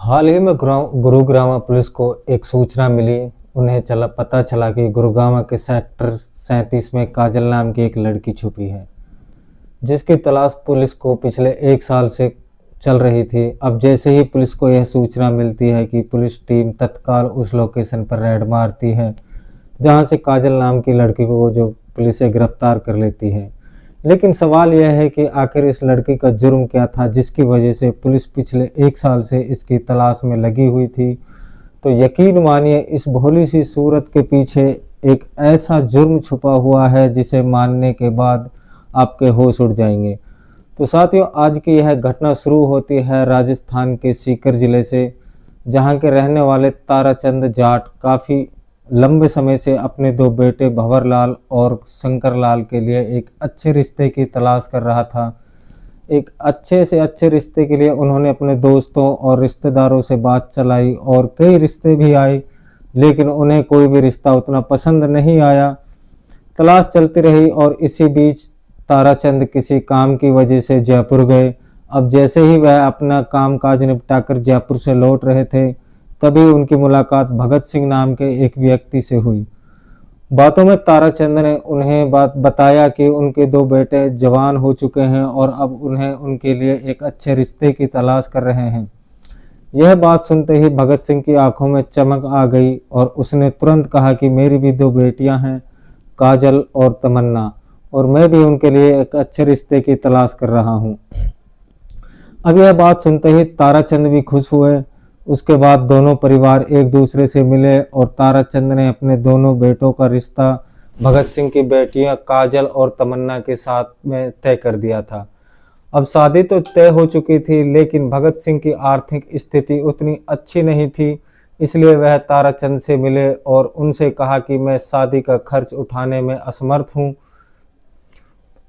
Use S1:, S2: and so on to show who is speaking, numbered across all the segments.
S1: हाल ही में गुरुग्राम पुलिस को एक सूचना मिली। उन्हें पता चला कि गुरुग्राम के सेक्टर 37 में काजल नाम की एक लड़की छुपी है, जिसकी तलाश पुलिस को पिछले 1 साल से चल रही थी। अब जैसे ही पुलिस को यह सूचना मिलती है कि पुलिस टीम तत्काल उस लोकेशन पर रेड मारती है जहां से काजल नाम की लड़की को जो पुलिस गिरफ्तार कर लेती है। लेकिन सवाल यह है कि आखिर इस लड़की का जुर्म क्या था जिसकी वजह से पुलिस पिछले 1 साल से इसकी तलाश में लगी हुई थी। तो यकीन मानिए, इस भोली सी सूरत के पीछे एक ऐसा जुर्म छुपा हुआ है जिसे मानने के बाद आपके होश उड़ जाएंगे। तो साथियों, आज की यह घटना शुरू होती है राजस्थान के सीकर ज़िले से, जहां के रहने वाले ताराचंद जाट काफ़ी लंबे समय से अपने 2 बेटे भंवरलाल और शंकरलाल के लिए एक अच्छे रिश्ते की तलाश कर रहा था। एक अच्छे से अच्छे रिश्ते के लिए उन्होंने अपने दोस्तों और रिश्तेदारों से बात चलाई और कई रिश्ते भी आए, लेकिन उन्हें कोई भी रिश्ता उतना पसंद नहीं आया। तलाश चलती रही और इसी बीच ताराचंद किसी काम की वजह से जयपुर गए। अब जैसे ही वह अपना काम काज निपटाकर जयपुर से लौट रहे थे, तभी उनकी मुलाकात भगत सिंह नाम के एक व्यक्ति से हुई। बातों में ताराचंद ने उन्हें बात बताया कि उनके 2 बेटे जवान हो चुके हैं और अब उन्हें उनके लिए एक अच्छे रिश्ते की तलाश कर रहे हैं। यह बात सुनते ही भगत सिंह की आंखों में चमक आ गई और उसने तुरंत कहा कि मेरी भी 2 बेटियां हैं, काजल और तमन्ना, और मैं भी उनके लिए एक अच्छे रिश्ते की तलाश कर रहा हूं। अब यह बात सुनते ही ताराचंद भी खुश हुए। उसके बाद दोनों परिवार एक दूसरे से मिले और ताराचंद ने अपने दोनों बेटों का रिश्ता भगत सिंह की बेटियां काजल और तमन्ना के साथ में तय कर दिया था। अब शादी तो तय हो चुकी थी, लेकिन भगत सिंह की आर्थिक स्थिति उतनी अच्छी नहीं थी, इसलिए वह ताराचंद से मिले और उनसे कहा कि मैं शादी का खर्च उठाने में असमर्थ हूँ।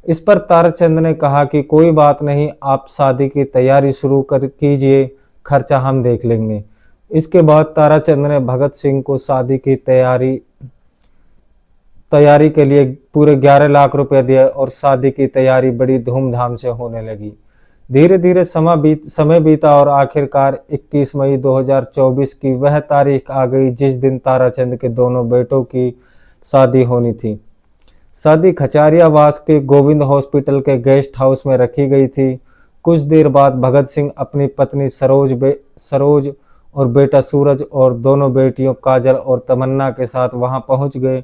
S1: इस पर ताराचंद ने कहा कि कोई बात नहीं, आप शादी की तैयारी शुरू कर कीजिए, खर्चा हम देख लेंगे। इसके बाद ताराचंद ने भगत सिंह को शादी की तैयारी के लिए पूरे 11 लाख रुपए दिए और शादी की तैयारी बड़ी धूमधाम से होने लगी। धीरे धीरे समय बीता और आखिरकार 21 मई 2024 की वह तारीख आ गई जिस दिन ताराचंद के दोनों बेटों की शादी होनी थी। शादी खचारियावास के गोविंद हॉस्पिटल के गेस्ट हाउस में रखी गई थी। कुछ देर बाद भगत सिंह अपनी पत्नी सरोज और बेटा सूरज और दोनों बेटियों काजल और तमन्ना के साथ वहां पहुंच गए।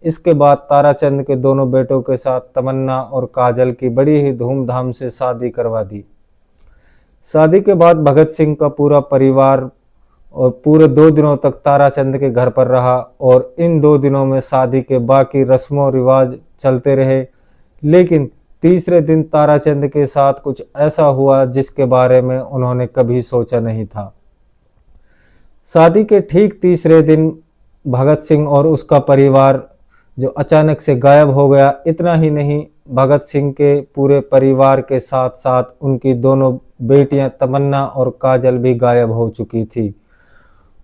S1: इसके बाद ताराचंद के दोनों बेटों के साथ तमन्ना और काजल की बड़ी ही धूमधाम से शादी करवा दी। शादी के बाद भगत सिंह का पूरा परिवार और पूरे 2 दिनों तक ताराचंद के घर पर रहा और इन 2 दिनों में शादी के बाकी रस्मों रिवाज चलते रहे। लेकिन तीसरे दिन ताराचंद के साथ कुछ ऐसा हुआ जिसके बारे में उन्होंने कभी सोचा नहीं था। शादी के ठीक तीसरे दिन भगत सिंह और उसका परिवार जो अचानक से गायब हो गया। इतना ही नहीं, भगत सिंह के पूरे परिवार के साथ साथ उनकी दोनों बेटियां तमन्ना और काजल भी गायब हो चुकी थी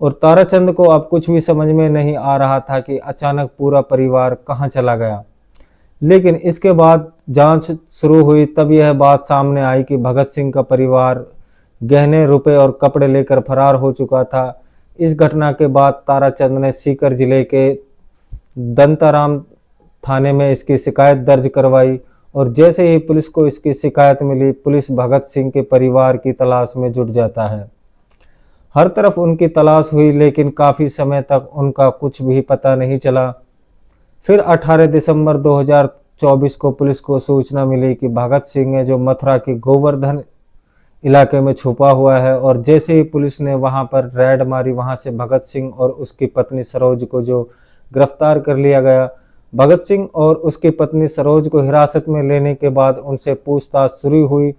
S1: और ताराचंद को अब कुछ भी समझ में नहीं आ रहा था कि अचानक पूरा परिवार कहां चला गया। लेकिन इसके बाद जांच शुरू हुई, तब यह बात सामने आई कि भगत सिंह का परिवार गहने, रुपए और कपड़े लेकर फरार हो चुका था। इस घटना के बाद ताराचंद ने सीकर जिले के दंताराम थाने में इसकी शिकायत दर्ज करवाई और जैसे ही पुलिस को इसकी शिकायत मिली, पुलिस भगत सिंह के परिवार की तलाश में जुट जाता है। हर तरफ उनकी तलाश हुई, लेकिन काफ़ी समय तक उनका कुछ भी पता नहीं चला। फिर 18 दिसंबर 2024 को पुलिस को सूचना मिली कि भगत सिंह है जो मथुरा के गोवर्धन इलाके में छुपा हुआ है और जैसे ही पुलिस ने वहां पर रेड मारी, वहां से भगत सिंह और उसकी पत्नी सरोज को जो गिरफ्तार कर लिया गया। भगत सिंह और उसकी पत्नी सरोज को हिरासत में लेने के बाद उनसे पूछताछ शुरू हुई।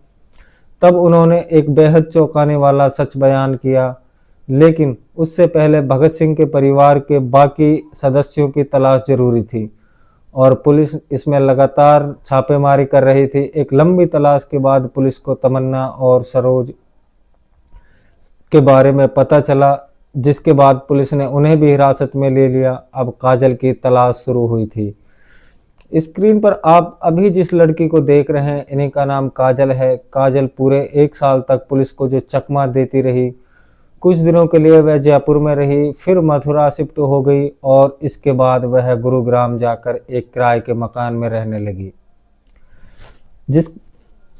S1: तब उन्होंने एक बेहद चौंकाने वाला सच बयान किया, लेकिन उससे पहले भगत सिंह के परिवार के बाकी सदस्यों की तलाश जरूरी थी और पुलिस इसमें लगातार छापेमारी कर रही थी। एक लंबी तलाश के बाद पुलिस को तमन्ना और सरोज के बारे में पता चला, जिसके बाद पुलिस ने उन्हें भी हिरासत में ले लिया। अब काजल की तलाश शुरू हुई थी। स्क्रीन पर आप अभी जिस लड़की को देख रहे हैं, इन्हीं का नाम काजल है। काजल पूरे 1 साल तक पुलिस को जो चकमा देती रही, कुछ दिनों के लिए वह जयपुर में रही, फिर मथुरा शिफ्ट हो गई और इसके बाद वह गुरुग्राम जाकर एक किराए के मकान में रहने लगी।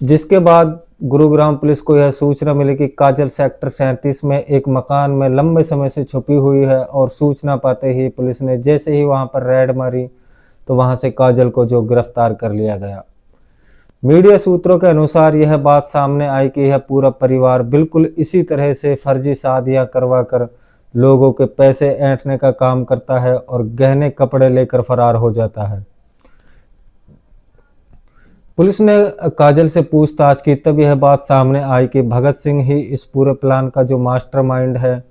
S1: जिसके बाद गुरुग्राम पुलिस को यह सूचना मिली कि काजल सेक्टर 37 में एक मकान में लंबे समय से छुपी हुई है और सूचना पाते ही पुलिस ने जैसे ही वहां पर रेड मारी तो वहां से काजल को जो गिरफ्तार कर लिया गया। मीडिया सूत्रों के अनुसार यह बात सामने आई कि यह पूरा परिवार बिल्कुल इसी तरह से फर्जी शादियां करवा कर लोगों के पैसे ऐंठने का काम करता है और गहने कपड़े लेकर फरार हो जाता है। पुलिस ने काजल से पूछताछ की तब यह बात सामने आई कि भगत सिंह ही इस पूरे प्लान का जो मास्टरमाइंड है।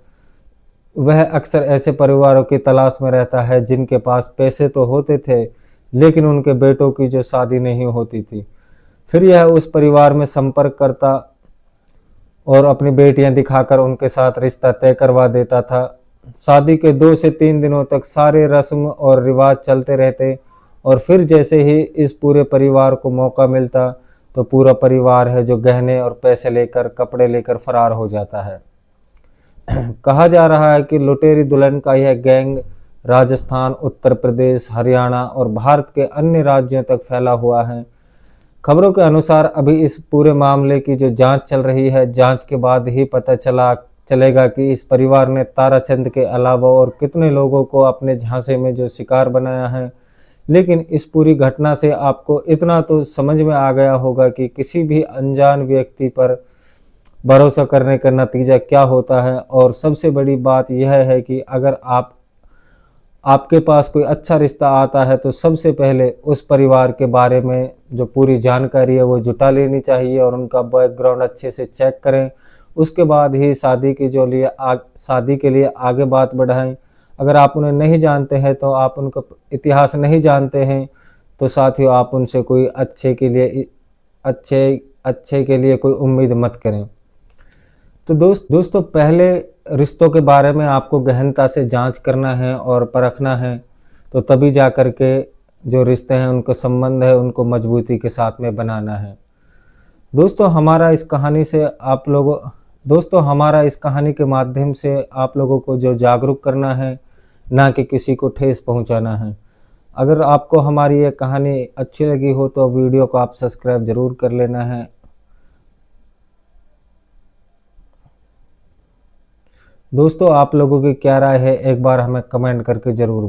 S1: वह अक्सर ऐसे परिवारों की तलाश में रहता है जिनके पास पैसे तो होते थे लेकिन उनके बेटों की जो शादी नहीं होती थी। फिर यह उस परिवार में संपर्क करता और अपनी बेटियां दिखाकर उनके साथ रिश्ता तय करवा देता था। शादी के 2 से 3 दिनों तक सारे रस्म और रिवाज चलते रहते और फिर जैसे ही इस पूरे परिवार को मौका मिलता तो पूरा परिवार है जो गहने और पैसे लेकर कपड़े लेकर फरार हो जाता है। कहा जा रहा है कि लुटेरी दुल्हन का यह गैंग राजस्थान, उत्तर प्रदेश, हरियाणा और भारत के अन्य राज्यों तक फैला हुआ है। खबरों के अनुसार अभी इस पूरे मामले की जो जांच चल रही है, जांच के बाद ही पता चलेगा कि इस परिवार ने ताराचंद के अलावा और कितने लोगों को अपने झांसे में जो शिकार बनाया है। लेकिन इस पूरी घटना से आपको इतना तो समझ में आ गया होगा कि किसी भी अनजान व्यक्ति पर भरोसा करने का नतीजा क्या होता है। और सबसे बड़ी बात यह है कि अगर आपके पास कोई अच्छा रिश्ता आता है तो सबसे पहले उस परिवार के बारे में जो पूरी जानकारी है वो जुटा लेनी चाहिए और उनका बैकग्राउंड अच्छे से चेक करें। उसके बाद ही शादी के लिए आगे बात बढ़ाएं। अगर आप उन्हें नहीं जानते हैं तो आप उनका इतिहास नहीं जानते हैं तो साथियों आप उनसे कोई अच्छे के लिए कोई उम्मीद मत करें। तो दोस्तों पहले रिश्तों के बारे में आपको गहनता से जांच करना है और परखना है, तो तभी जा कर के जो रिश्ते हैं उनको संबंध है उनको मजबूती के साथ में बनाना है। दोस्तों हमारा इस कहानी के माध्यम से आप लोगों को जो जागरूक करना है, ना कि किसी को ठेस पहुंचाना है। अगर आपको हमारी ये कहानी अच्छी लगी हो तो वीडियो को आप सब्सक्राइब जरूर कर लेना है। दोस्तों आप लोगों की क्या राय है एक बार हमें कमेंट करके जरूर बताएं।